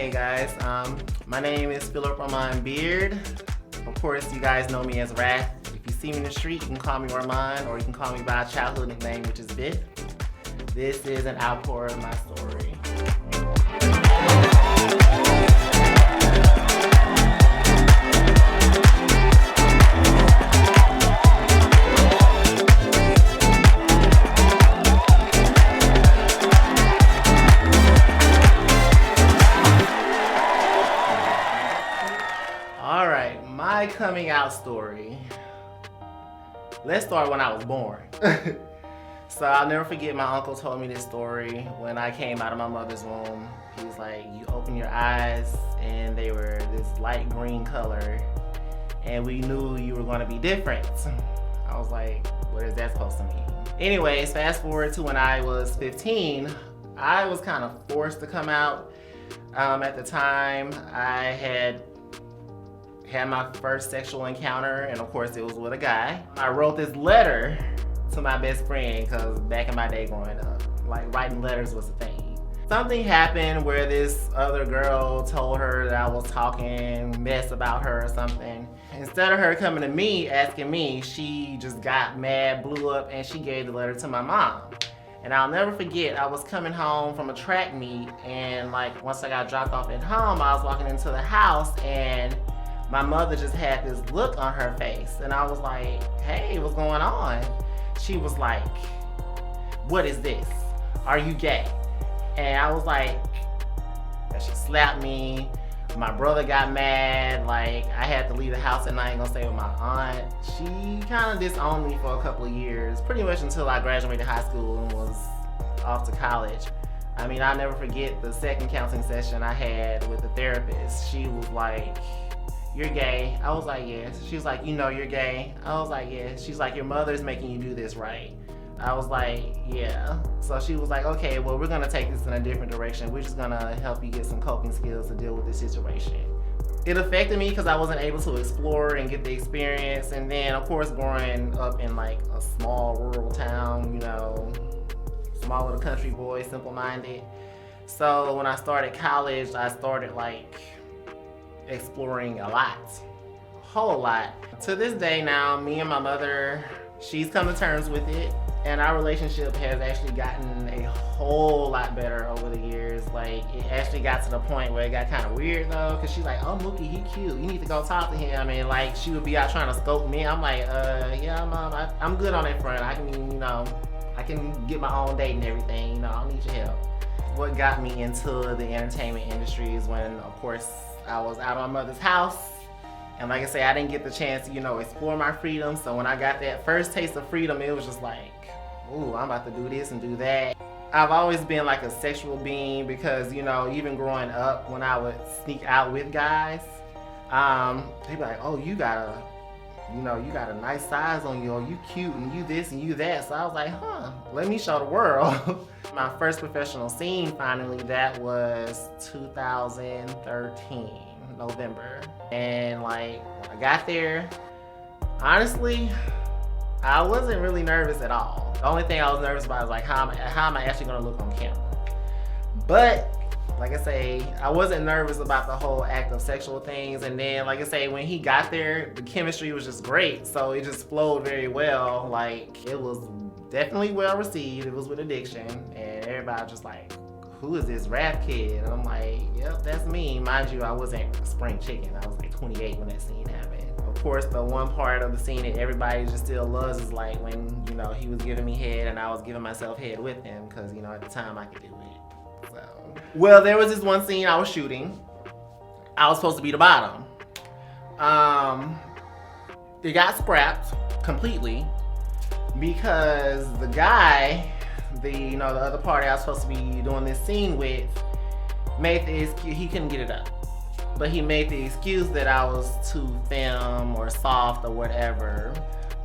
Hey guys, my name is Philip Armand Beard. Of course, you guys know me as Wrath. If you see me in the street, you can call me Armand, or you can call me by a childhood nickname, which is Biff. This is an outpour of my story. Alright, my coming out story. Let's start when I was born. So I'll never forget, my uncle told me this story when I came out of my mother's womb. He was like, you open your eyes and they were this light green color and we knew you were gonna be different. I was like, what is that supposed to mean? Anyways, fast forward to when I was 15, I was kind of forced to come out. At the time, I had my first sexual encounter, and of course it was with a guy. I wrote this letter to my best friend, because back in my day growing up, like writing letters was a thing. Something happened where this other girl told her that I was talking mess about her or something. Instead of her coming to me, asking me, she just got mad, blew up, and she gave the letter to my mom. And I'll never forget, I was coming home from a track meet, and like once I got dropped off at home, I was walking into the house and my mother just had this look on her face, and I was like, hey, what's going on? She was like, what is this? Are you gay? And I was like, she slapped me. My brother got mad. Like, I had to leave the house and I ain't gonna stay with my aunt. She kind of disowned me for a couple of years, pretty much until I graduated high school and was off to college. I mean, I'll never forget the second counseling session I had with the therapist. She was like, you're gay. I was like, yes. She was like, you know you're gay. I was like, yes. She's like, your mother's making you do this, right? I was like, yeah. So she was like, okay, well, we're gonna take this in a different direction. We're just gonna help you get some coping skills to deal with this situation. It affected me because I wasn't able to explore and get the experience. And then, of course, growing up in like a small rural town, you know, small little country boy, simple-minded. So when I started college, I started like exploring a whole lot. To this day now, me and my mother, she's come to terms with it, and our relationship has actually gotten a whole lot better over the years. Like, it actually got to the point where it got kind of weird though, because she's like, oh, Mookie, he cute, you need to go talk to him. And like, she would be out trying to scope me. I'm like, yeah, Mom, I'm good on that front. I can get my own date and everything, you know, I don't need your help. What got me into the entertainment industry is when, of course, I was out of my mother's house, and like I say, I didn't get the chance to, you know, explore my freedom. So when I got that first taste of freedom, it was just like, ooh, I'm about to do this and do that. I've always been like a sexual being because, you know, even growing up, when I would sneak out with guys, they'd be like, oh, you got a nice size on you, or you cute, and you this and you that. So I was like, huh, let me show the world. My first professional scene, finally, that was 2013, November. And like, when I got there, honestly, I wasn't really nervous at all. The only thing I was nervous about was like, how am I actually gonna look on camera? But like I say, I wasn't nervous about the whole act of sexual things. And then, like I say, when he got there, the chemistry was just great. So it just flowed very well. Like, it was definitely well received. It was with addiction. And everybody was just like, who is this rap kid? And I'm like, yep, that's me. Mind you, I wasn't a spring chicken. I was like 28 when that scene happened. Of course, the one part of the scene that everybody just still loves is like when, you know, he was giving me head and I was giving myself head with him. Because, you know, at the time I could do it. So, well, there was this one scene I was shooting. I was supposed to be the bottom. It got scrapped completely because the guy, the other party I was supposed to be doing this scene with, made the excuse, he couldn't get it up. But he made the excuse that I was too femme or soft or whatever.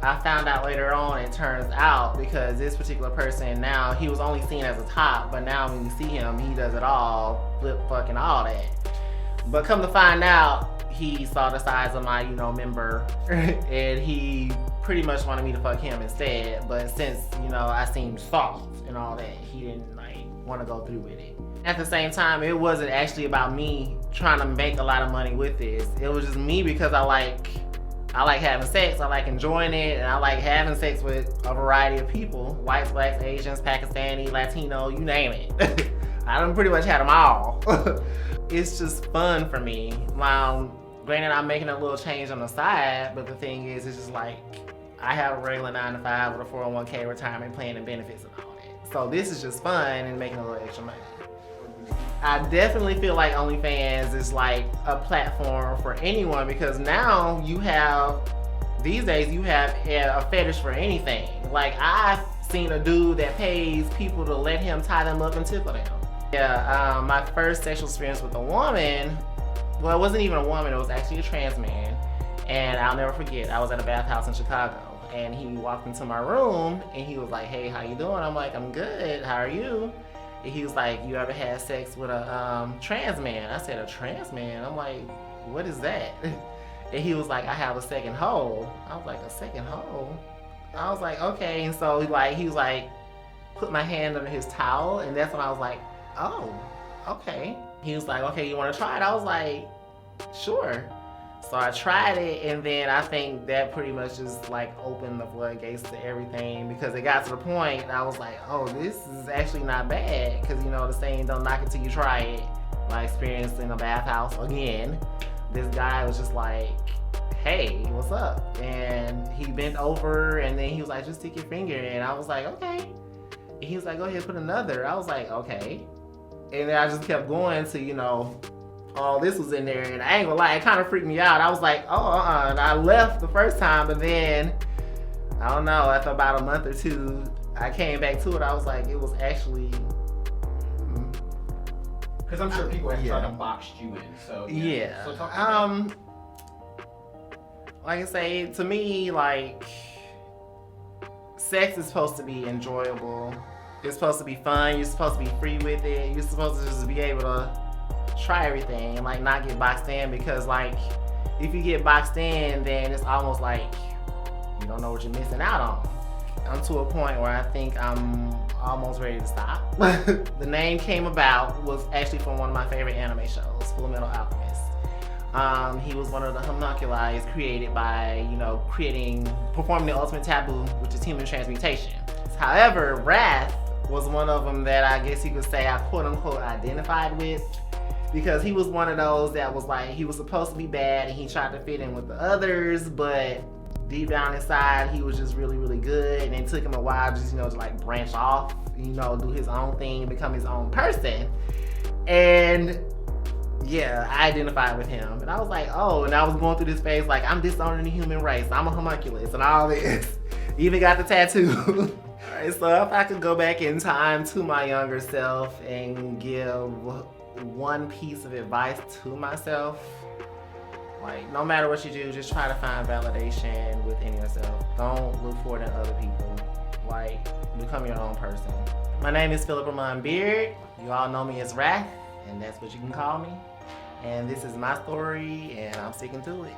I found out later on, it turns out, because this particular person now, he was only seen as a top, but now when you see him, he does it all, flip fucking all that. But come to find out, he saw the size of my, member, and he pretty much wanted me to fuck him instead, but since, you know, I seemed soft and all that, he didn't like want to go through with it. At the same time, it wasn't actually about me trying to make a lot of money with this. It was just me because I like having sex, I like enjoying it, and I like having sex with a variety of people. Whites, blacks, Asians, Pakistani, Latino, you name it. I done pretty much had them all. It's just fun for me. Granted, I'm making a little change on the side, but the thing is, it's just like, I have a regular 9-to-5 with a 401k retirement plan and benefits and all that. So this is just fun and making a little extra money. I definitely feel like OnlyFans is like a platform for anyone, because now these days you have a fetish for anything. Like, I've seen a dude that pays people to let him tie them up and tickle them. Yeah, my first sexual experience with a woman, well, it wasn't even a woman, it was actually a trans man. And I'll never forget, I was at a bathhouse in Chicago, and he walked into my room and he was like, "Hey, how you doing?" I'm like, "I'm good, how are you?" And he was like, "You ever had sex with a trans man?" I said, "A trans man?" I'm like, "What is that?" And he was like, "I have a second hole." I was like, "A second hole?" I was like, "Okay." And so he was like, put my hand under his towel, and that's when I was like, "Oh, okay." He was like, "Okay, you want to try it?" I was like, "Sure." So I tried it, and then I think that pretty much just like opened the floodgates to everything, because it got to the point I was like, "Oh, this is actually not bad," because you know the saying, "Don't knock it till you try it." My experience in a bathhouse again, this guy was just like, "Hey, what's up?" And he bent over, and then he was like, "Just stick your finger in." I was like, "Okay." And he was like, "Go ahead, put another." I was like, "Okay." And then I just kept going to, you know, all this was in there, and I ain't gonna lie, it kind of freaked me out. I was like, and I left the first time, but then, I don't know, after about a month or two, I came back to it. I was like, it was actually... Because I'm sure people have tried to box you in, so... Yeah. So talk about like I say, to me, like, sex is supposed to be enjoyable. It's supposed to be fun. You're supposed to be free with it. You're supposed to just be able to try everything and like not get boxed in, because like if you get boxed in, then it's almost like you don't know what you're missing out on. I'm to a point where I think I'm almost ready to stop. The name came about was actually from one of my favorite anime shows, Full Metal Alchemist. He was one of the homunculi created by, you know, performing the ultimate taboo, which is human transmutation. However, Wrath was one of them that I guess you could say I quote unquote identified with, because he was one of those that was like, he was supposed to be bad and he tried to fit in with the others, but deep down inside he was just really, really good, and it took him a while just, you know, to like branch off, you know, do his own thing, become his own person. And yeah, I identified with him, and I was like, oh, and I was going through this phase like, I'm disowning the human race, I'm a homunculus and all this. Even got the tattoo. Alright, so if I could go back in time to my younger self and give one piece of advice to myself, like, no matter what you do, just try to find validation within yourself. Don't look for it in other people. Like, become your own person. My name is Philip Ramon Beard. You all know me as Wrath, and that's what you can call me. And this is my story, and I'm sticking to it.